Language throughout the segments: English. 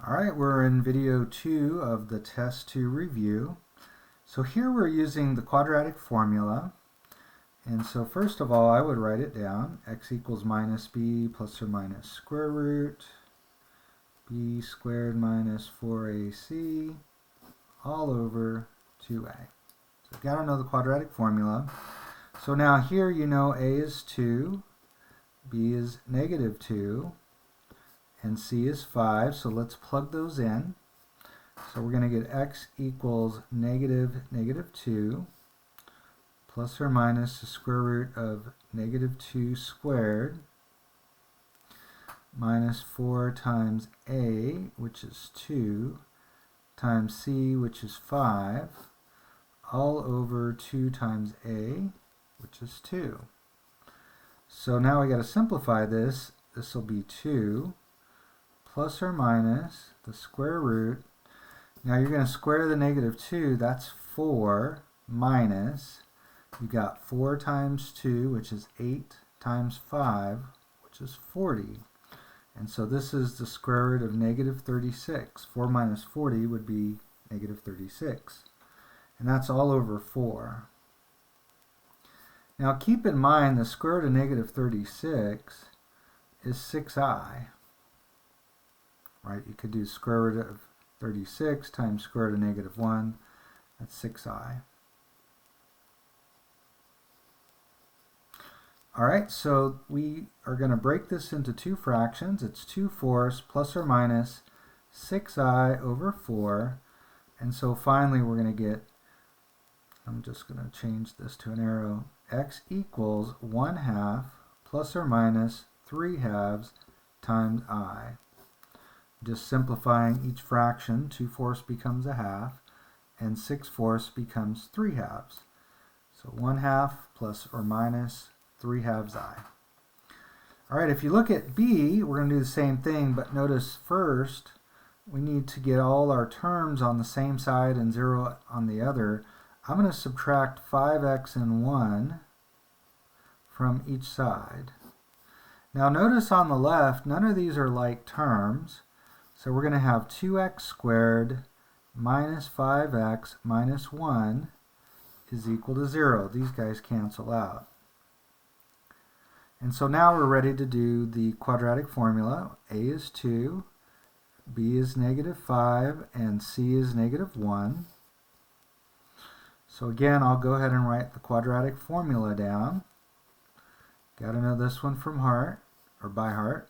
Alright, we're in video 2 of the test 2 review. So here we're using the quadratic formula. And so first of all, I would write it down. X equals minus b plus or minus square root b squared minus 4ac all over 2a. So you've got to know the quadratic formula. So now here you know a is 2, b is negative 2, and c is 5, so let's plug those in. So we're going to get x equals negative 2 plus or minus the square root of negative 2 squared minus 4 times a, which is 2, times c, which is 5, all over 2 times a, which is 2. So now we got to simplify this. This will be 2 plus or minus the square root. Now you're going to square the negative 2, that's 4, minus, you got 4 times 2, which is 8, times 5, which is 40. And so this is the square root of negative 36. 4 minus 40 would be negative 36. And that's all over 4. Now keep in mind the square root of negative 36 is 6i. Right? You could do square root of 36 times square root of negative 1. That's 6i. Alright, so we are going to break this into two fractions. It's 2/4 plus or minus 6i over 4. And so finally we're going to get, I'm just going to change this to an arrow, x equals 1/2 plus or minus 3/2 times I. Just simplifying each fraction, 2/4 becomes 1/2, and 6/4 becomes 3/2. So 1/2 plus or minus 3/2 I. Alright, if you look at b, we're going to do the same thing, but notice first we need to get all our terms on the same side and 0 on the other. I'm going to subtract 5x and 1 from each side. Now notice on the left, none of these are like terms. So we're going to have 2x squared minus 5x minus 1 is equal to 0. These guys cancel out. And so now we're ready to do the quadratic formula. A is 2, b is negative 5, and c is negative 1. So again, I'll go ahead and write the quadratic formula down. Got to know this one from heart, or by heart.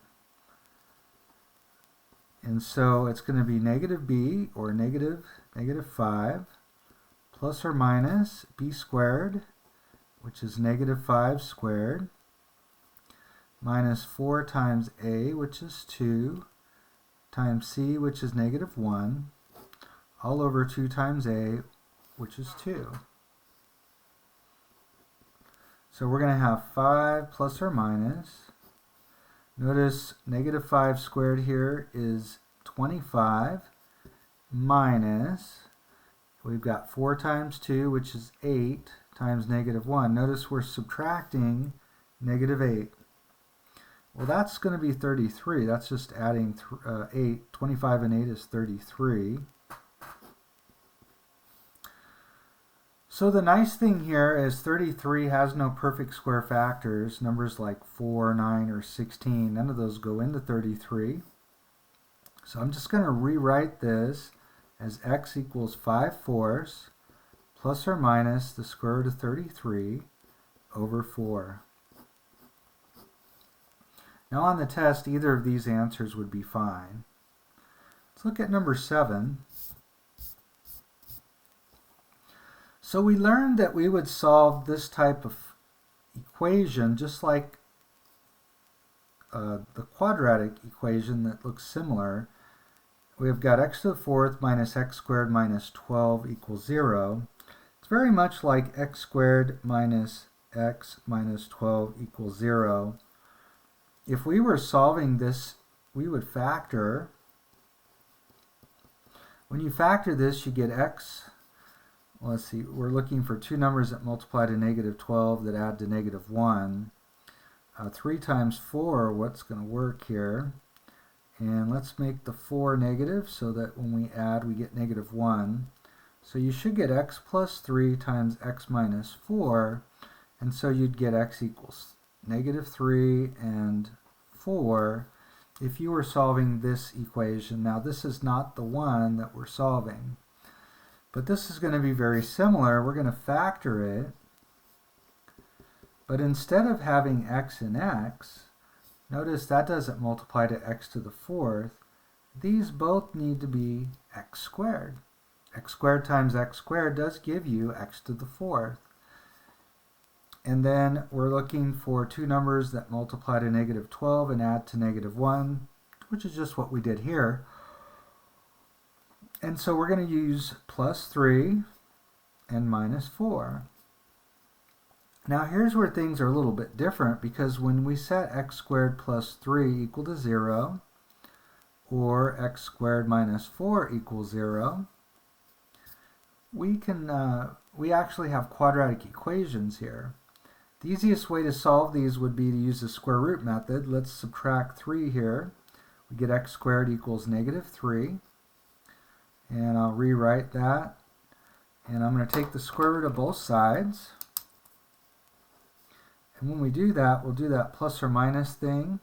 And so it's going to be negative b, or negative 5, plus or minus b squared, which is negative 5 squared, minus 4 times a, which is 2, times c, which is negative 1, all over 2 times a, which is 2. So we're going to have 5 plus or minus. Notice negative 5 squared here is 25 minus, we've got 4 times 2, which is 8, times negative 1. Notice we're subtracting negative 8. Well, that's going to be 33. That's just adding 8. 25 and 8 is 33. So the nice thing here is 33 has no perfect square factors. Numbers like 4, 9, or 16, none of those go into 33. So I'm just going to rewrite this as x equals 5/4 plus or minus the square root of 33 over 4. Now on the test, either of these answers would be fine. Let's look at number 7. So we learned that we would solve this type of equation just like the quadratic equation that looks similar. We've got x to the 4th minus x squared minus 12 equals 0. It's very much like x squared minus x minus 12 equals 0. If we were solving this, we would factor. When you factor this, you get x. Well, let's see, we're looking for two numbers that multiply to negative 12 that add to negative 1. 3 times 4, what's going to work here? And let's make the 4 negative so that when we add we get negative 1. So you should get x plus 3 times x minus 4, and so you'd get x equals negative 3 and 4 if you were solving this equation. Now this is not the one that we're solving, but this is going to be very similar. We're going to factor it, but instead of having x and x, notice that doesn't multiply to x to the 4th. These both need to be x squared. X squared times x squared does give you x to the 4th. And then we're looking for two numbers that multiply to negative 12 and add to negative 1, which is just what we did here. And so we're going to use plus 3 and minus 4. Now here's where things are a little bit different, because when we set x squared plus 3 equal to 0, or x squared minus 4 equals 0, we actually have quadratic equations here. The easiest way to solve these would be to use the square root method. Let's subtract 3 here. We get x squared equals negative 3. And I'll rewrite that. And I'm going to take the square root of both sides. And when we do that, we'll do that plus or minus thing.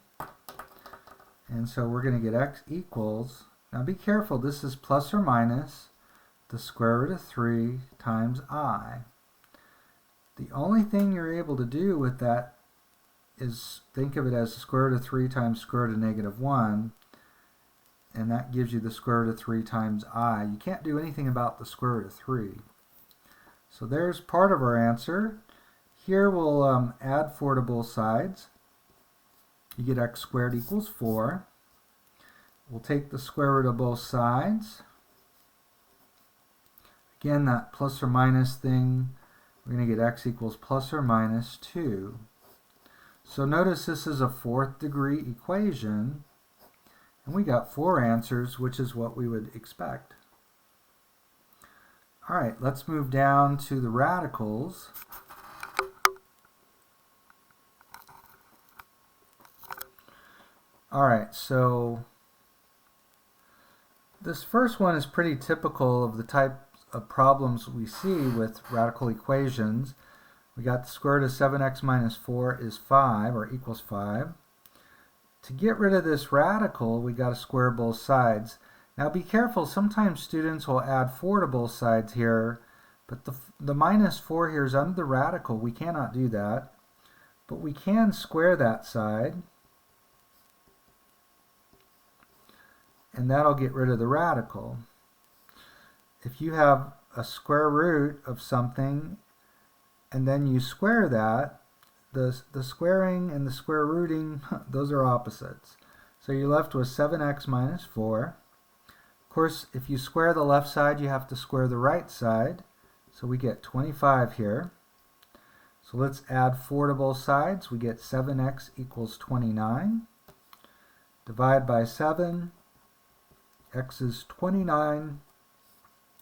And so we're going to get x equals, now be careful, this is plus or minus the square root of 3 times I. The only thing you're able to do with that is think of it as the square root of 3 times square root of negative 1, and that gives you the square root of 3 times I. You can't do anything about the square root of 3. So there's part of our answer. Here we'll add 4 to both sides. You get x squared equals 4. We'll take the square root of both sides. Again, that plus or minus thing, we're going to get x equals plus or minus 2. So notice this is a 4th degree equation, and we got 4 answers, which is what we would expect. All right, let's move down to the radicals. All right, so this first one is pretty typical of the type of problems we see with radical equations. We got the square root of 7x minus 4 is 5, or equals 5. To get rid of this radical, we got to square both sides. Now be careful, sometimes students will add 4 to both sides here, but the minus 4 here is under the radical. We cannot do that, but we can square that side, and that'll get rid of the radical. If you have a square root of something and then you square that, the squaring and the square rooting, those are opposites. So you're left with 7x minus 4. Of course, if you square the left side, you have to square the right side. So we get 25 here. So let's add 4 to both sides. We get 7x equals 29. Divide by 7. X is 29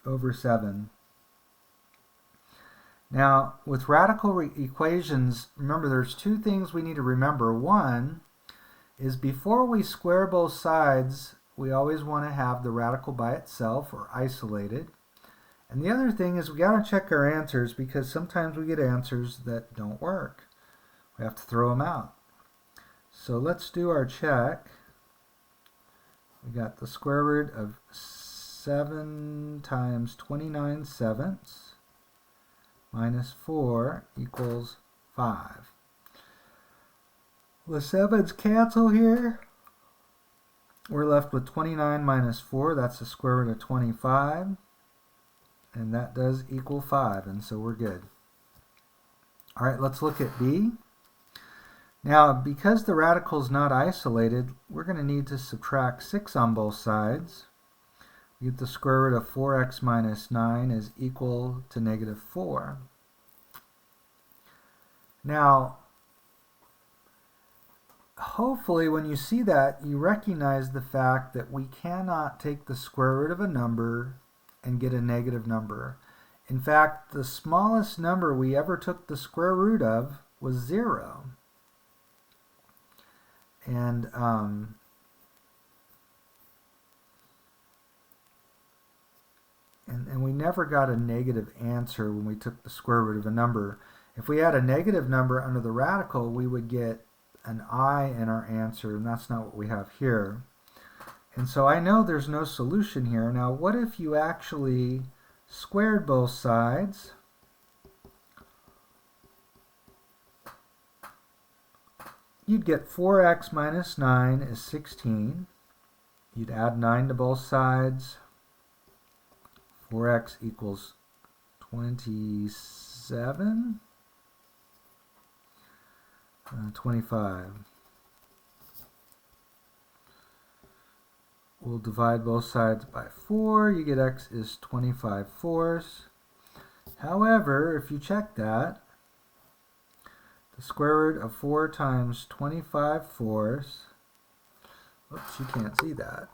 over 7. Now, with radical equations, remember there's two things we need to remember. One is before we square both sides, we always want to have the radical by itself or isolated. And the other thing is we got to check our answers, because sometimes we get answers that don't work. We have to throw them out. So let's do our check. We got the square root of 7 times 29 sevenths minus 4 equals 5. The 7's cancel here. We're left with 29 minus 4. That's the square root of 25. And that does equal 5. And so we're good. All right, let's look at B. Now, because the radical is not isolated, we're going to need to subtract 6 on both sides. We get the square root of 4x minus 9 is equal to negative 4. Now, hopefully when you see that, you recognize the fact that we cannot take the square root of a number and get a negative number. In fact, the smallest number we ever took the square root of was 0. And never got a negative answer when we took the square root of a number. If we had a negative number under the radical, we would get an I in our answer, and that's not what we have here. And so I know there's no solution here. Now, what if you actually squared both sides? You'd get 4x minus 9 is 16. You'd add 9 to both sides. 4x equals 27. 25. We'll divide both sides by 4. You get x is 25 fourths. However, if you check that, the square root of 4 times 25 fourths, oops, you can't see that,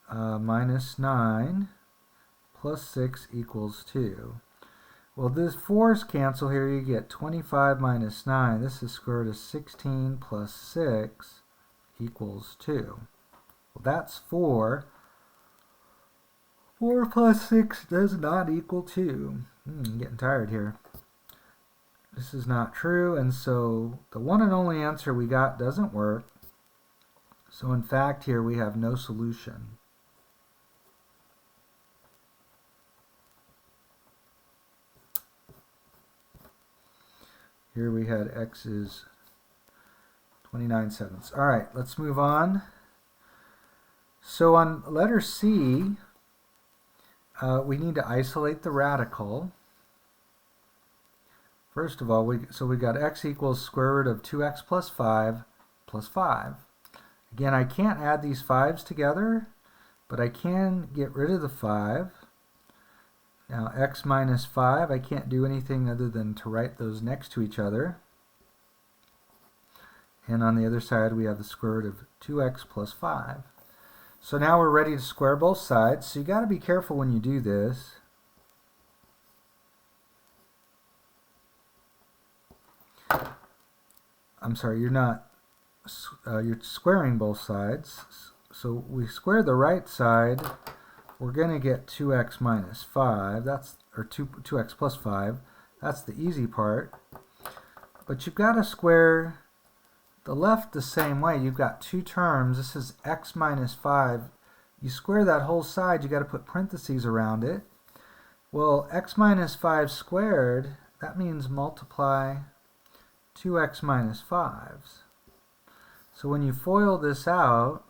minus 9 plus 6 equals 2. Well, this 4's cancel here. You get 25 minus 9. This is square root of 16 plus 6 equals 2. Well, that's 4. 4 plus 6 does not equal 2. I'm getting tired here. This is not true, and so the one and only answer we got doesn't work. So in fact here we have no solution. Here we had x is 29/7. All right, let's move on. So on letter C, we need to isolate the radical. First of all, we got x equals square root of 2x plus 5 plus 5. Again, I can't add these 5's together, but I can get rid of the 5. Now x minus 5, I can't do anything other than to write those next to each other. And on the other side we have the square root of 2x plus 5. So now we're ready to square both sides. So you got to be careful when you do this. I'm sorry, you're squaring both sides. So we square the right side. We're going to get 2x minus 5, or 2x plus 5. That's the easy part. But you've got to square the left the same way. You've got two terms. This is x minus 5. You square that whole side, you've got to put parentheses around it. Well, x minus 5 squared, that means multiply 2x minus 5's. So when you FOIL this out,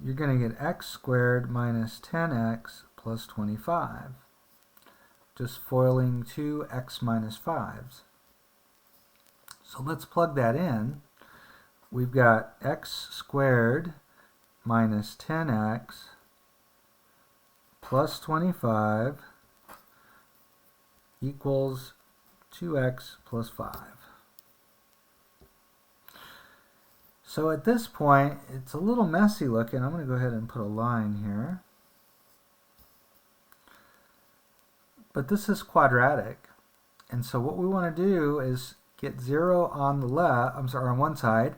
you're going to get x squared minus 10x plus 25. Just foiling two x minus 5's. So let's plug that in. We've got x squared minus 10x plus 25 equals 2x plus 5. So at this point, it's a little messy looking. I'm going to go ahead and put a line here. But this is quadratic. And so what we want to do is get 0 on the left, on one side.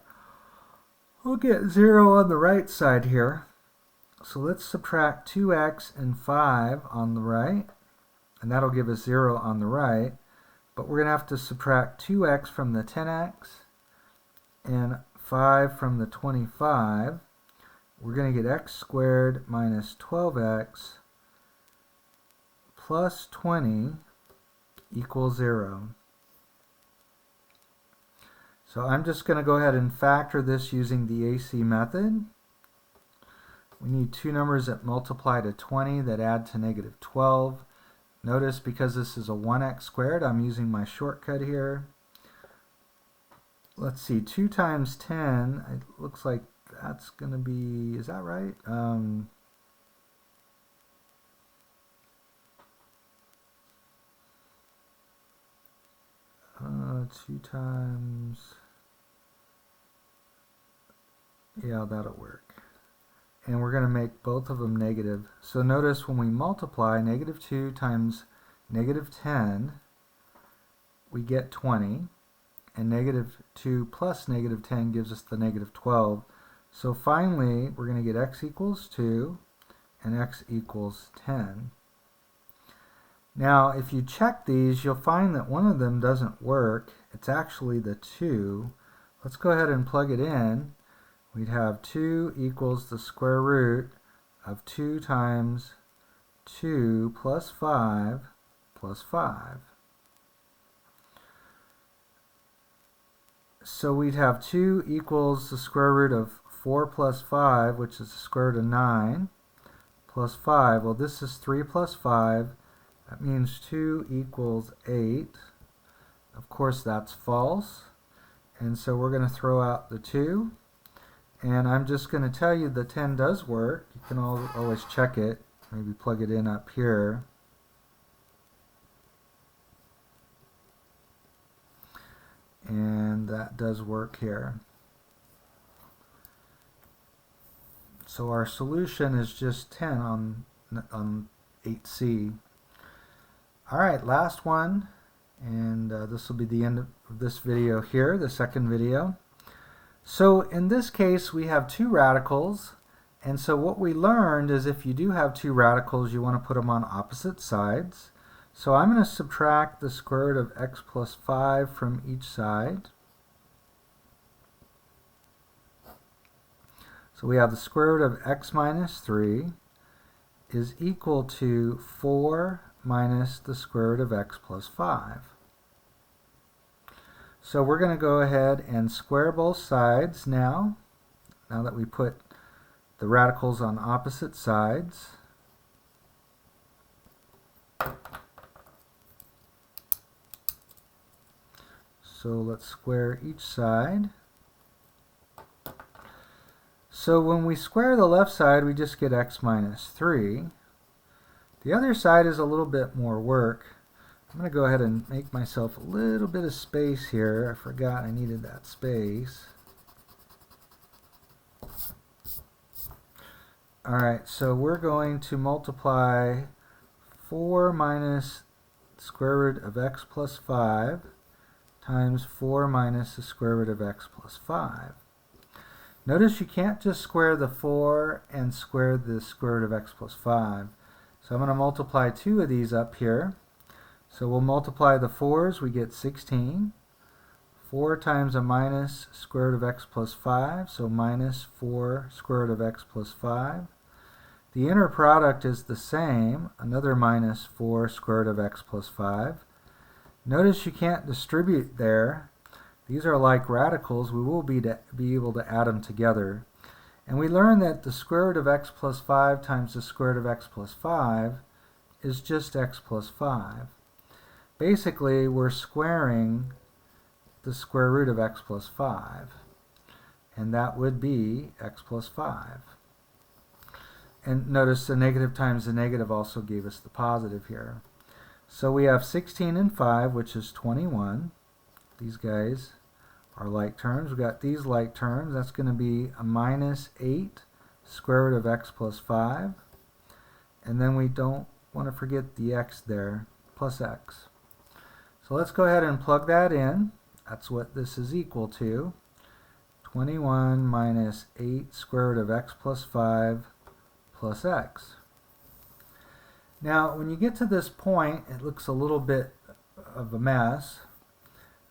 We'll get 0 on the right side here. So let's subtract 2x and 5 on the right. And that'll give us 0 on the right. But we're going to have to subtract 2x from the 10x and 5 from the 25. We're going to get x squared minus 12x plus 20 equals 0. So I'm just going to go ahead and factor this using the AC method. We need two numbers that multiply to 20 that add to negative 12. Notice because this is a 1x squared, I'm using my shortcut here. Let's see, 2 times 10, it looks like that's going to be, is that right? 2 times, yeah, that'll work. And we're going to make both of them negative. So notice when we multiply, negative 2 times negative 10 we get 20, and negative 2 plus negative 10 gives us the negative 12. So finally, we're going to get x equals 2 and x equals 10. Now, if you check these, you'll find that one of them doesn't work. It's actually the 2. Let's go ahead and plug it in. We'd have 2 equals the square root of 2 times 2 plus 5 plus 5. So we'd have 2 equals the square root of 4 plus 5, which is the square root of 9, plus 5. Well, this is 3 plus 5. That means 2 equals 8. Of course, that's false. And so we're going to throw out the 2. And I'm just going to tell you the 10 does work. You can always check it. Maybe plug it in up here. And that does work here. So our solution is just 10 on 8C. All right, last one, and this will be the end of this video here, the second video. So in this case, we have two radicals, and so what we learned is if you do have two radicals, you want to put them on opposite sides. So I'm going to subtract the square root of x plus 5 from each side. So we have the square root of x minus 3 is equal to 4 minus the square root of x plus 5. So we're going to go ahead and square both sides now that we put the radicals on opposite sides. So let's square each side. So when we square the left side, we just get x minus 3. The other side is a little bit more work. I'm going to go ahead and make myself a little bit of space here. I forgot I needed that space. Alright, so we're going to multiply 4 minus the square root of x plus 5 times 4 minus the square root of x plus 5. Notice you can't just square the 4 and square the square root of x plus 5. So I'm going to multiply two of these up here. So we'll multiply the 4's, we get 16. 4 times a minus square root of x plus 5, so minus 4 square root of x plus 5. The inner product is the same, another minus 4 square root of x plus 5. Notice you can't distribute there. These are like radicals. We will be able to add them together. And we learn that the square root of x plus 5 times the square root of x plus 5 is just x plus 5. Basically, we're squaring the square root of x plus 5. And that would be x plus 5. And notice the negative times the negative also gave us the positive here. So we have 16 and 5, which is 21. These guys are like terms. We've got these like terms. That's going to be a minus 8 square root of x plus 5. And then we don't want to forget the x there, plus x. So let's go ahead and plug that in. That's what this is equal to. 21 minus 8 square root of x plus 5 plus x. Now, when you get to this point, it looks a little bit of a mess.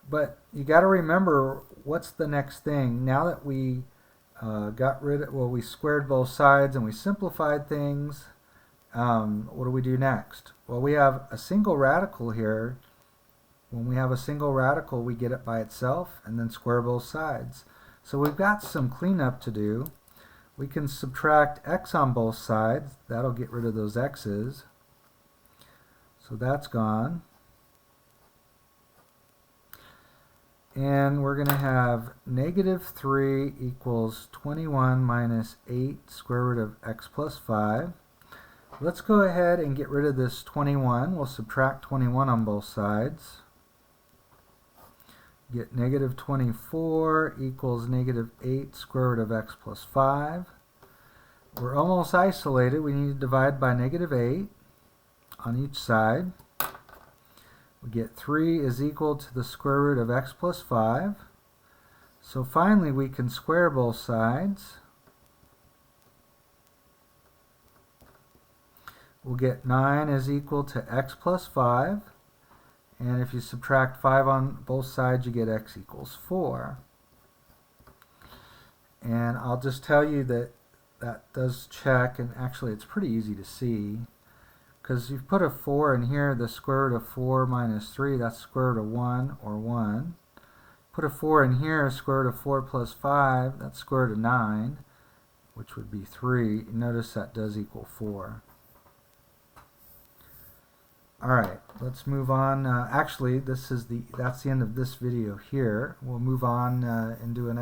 But you got to remember what's the next thing. Now that we we squared both sides and we simplified things, what do we do next? Well, we have a single radical here. When we have a single radical, we get it by itself and then square both sides. So we've got some cleanup to do. We can subtract x on both sides. That'll get rid of those x's. So that's gone. And we're going to have negative 3 equals 21 minus 8 square root of x plus 5. Let's go ahead and get rid of this 21. We'll subtract 21 on both sides. Get negative 24 equals negative 8 square root of x plus 5. We're almost isolated. We need to divide by negative 8 on each side. We get 3 is equal to the square root of x plus 5. So finally we can square both sides. We'll get 9 is equal to x plus 5. And if you subtract 5 on both sides, you get x equals 4. And I'll just tell you that that does check, and actually it's pretty easy to see. Because you've put a 4 in here, the square root of 4 minus 3, that's square root of 1, or 1. Put a 4 in here, square root of 4 plus 5, that's square root of 9, which would be 3. Notice that does equal 4. Alright, let's move on. Actually, that's the end of this video here. We'll move on and do an